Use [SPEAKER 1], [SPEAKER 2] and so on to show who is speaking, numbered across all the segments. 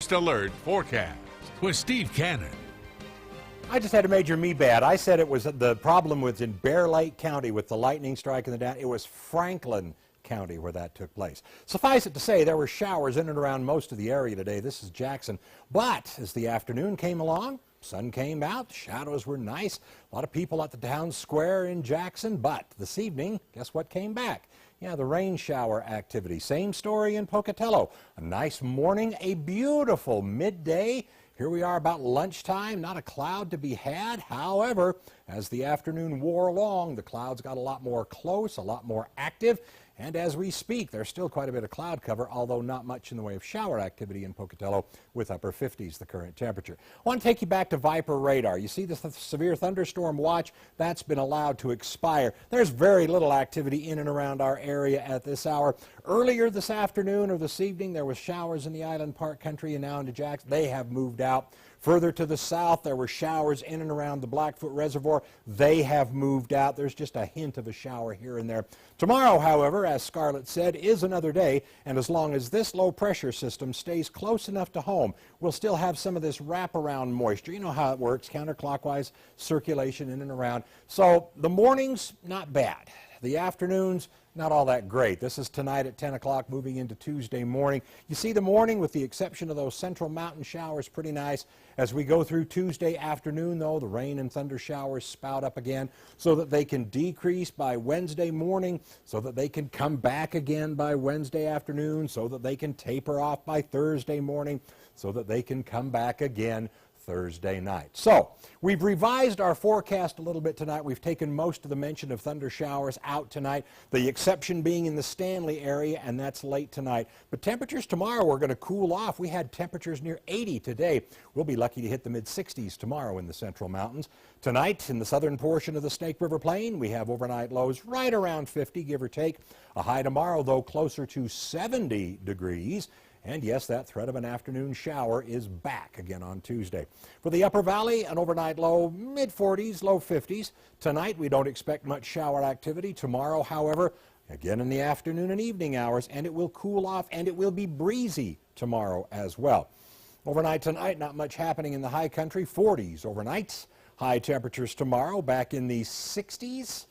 [SPEAKER 1] Next Alert Forecast with Steve Cannon.
[SPEAKER 2] I just had a major me bad. I said it was the problem was in Bear Lake County with the lightning strike and the down. It was Franklin County where that took place. Suffice it to say, there were showers in and around most of the area today. This is Jackson. But as the afternoon came along, sun came out, shadows were nice. A lot of people at the town square in Jackson. But this evening, guess what came back? Yeah, the rain shower activity. Same story in Pocatello. A nice morning, a beautiful midday. Here we are about lunchtime, not a cloud to be had. However, as the afternoon wore along, the clouds got a lot more close, a lot more active. And as we speak, there's still quite a bit of cloud cover, although not much in the way of shower activity in Pocatello with upper 50s, the current temperature. I want to take you back to Viper radar. You see the severe thunderstorm watch? That's been allowed to expire. There's very little activity in and around our area at this hour. Earlier this afternoon or this evening, there was showers in the Island Park country and now into Jackson. They have moved out. Further to the south, there were showers in and around the Blackfoot Reservoir. They have moved out. There's just a hint of a shower here and there. Tomorrow, however, as Scarlett said, is another day, and as long as this low pressure system stays close enough to home, we'll still have some of this wraparound moisture. You know how it works, counterclockwise circulation in and around. So the mornings, not bad. The afternoons, not all that great. This is tonight at 10 o'clock moving into Tuesday morning. You see the morning, with the exception of those central mountain showers, pretty nice. As we go through Tuesday afternoon, though, the rain and thunder showers spout up again so that they can decrease by Wednesday morning, so that they can come back again by Wednesday afternoon, so that they can taper off by Thursday morning, so that they can come back again Thursday night. So we've revised our forecast a little bit tonight. We've taken most of the mention of thunder showers out tonight, the exception being in the Stanley area, and that's late tonight. But temperatures tomorrow are going to cool off. We had temperatures near 80 today. We'll be lucky to hit the mid-60s tomorrow in the Central Mountains. Tonight, in the southern portion of the Snake River Plain, we have overnight lows right around 50, give or take. A high tomorrow, though, closer to 70 degrees. And yes, that threat of an afternoon shower is back again on Tuesday. For the Upper Valley, an overnight low, mid-40s, low 50s. Tonight, we don't expect much shower activity. Tomorrow, however, again in the afternoon and evening hours, and it will cool off, and it will be breezy tomorrow as well. Overnight tonight, not much happening in the high country. 40s overnights. High temperatures tomorrow, back in the 60s.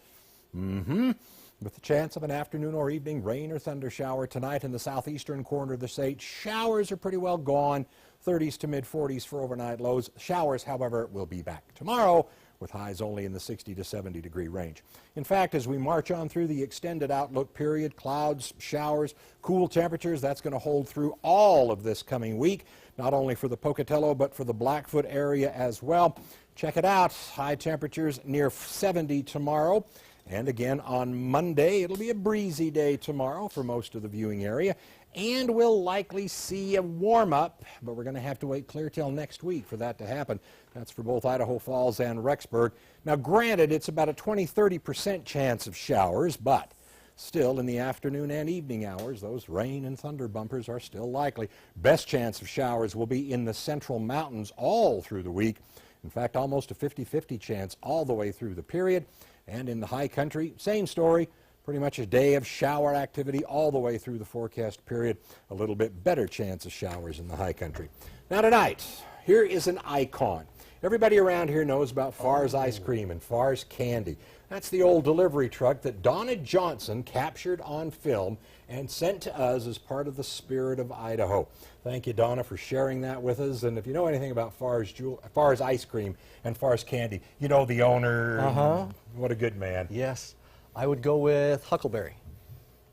[SPEAKER 2] With the chance of an afternoon or evening rain or thunder shower tonight in the southeastern corner of the state. Showers are pretty well gone. 30s to mid-40s for overnight lows. Showers, however, will be back tomorrow with highs only in the 60 to 70 degree range. In fact, as we march on through the extended outlook period, clouds, showers, cool temperatures, that's going to hold through all of this coming week, not only for the Pocatello but for the Blackfoot area as well. Check it out. High temperatures near 70 tomorrow. And again on Monday, it'll be a breezy day tomorrow for most of the viewing area. And we'll likely see a warm-up, but we're going to have to wait clear till next week for that to happen. That's for both Idaho Falls and Rexburg. Now, granted, it's about a 20-30% chance of showers, but still in the afternoon and evening hours, those rain and thunder bumpers are still likely. Best chance of showers will be in the Central Mountains all through the week. In fact, almost a 50-50 chance all the way through the period. And in the high country, same story, pretty much a day of shower activity all the way through the forecast period. A little bit better chance of showers in the high country. Now tonight, here is an icon. Everybody around here knows about Farr's Ice Cream and Farr's Candy. That's the old delivery truck that Donna Johnson captured on film and sent to us as part of the Spirit of Idaho. Thank you, Donna, for sharing that with us. And if you know anything about Farr's Ice Cream and Farr's Candy, you know the owner. What a good man.
[SPEAKER 3] Yes. I would go with Huckleberry,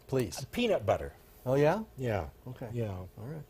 [SPEAKER 3] please.
[SPEAKER 2] Peanut butter.
[SPEAKER 3] Oh, yeah?
[SPEAKER 2] Yeah.
[SPEAKER 3] Okay.
[SPEAKER 2] Yeah.
[SPEAKER 3] All right.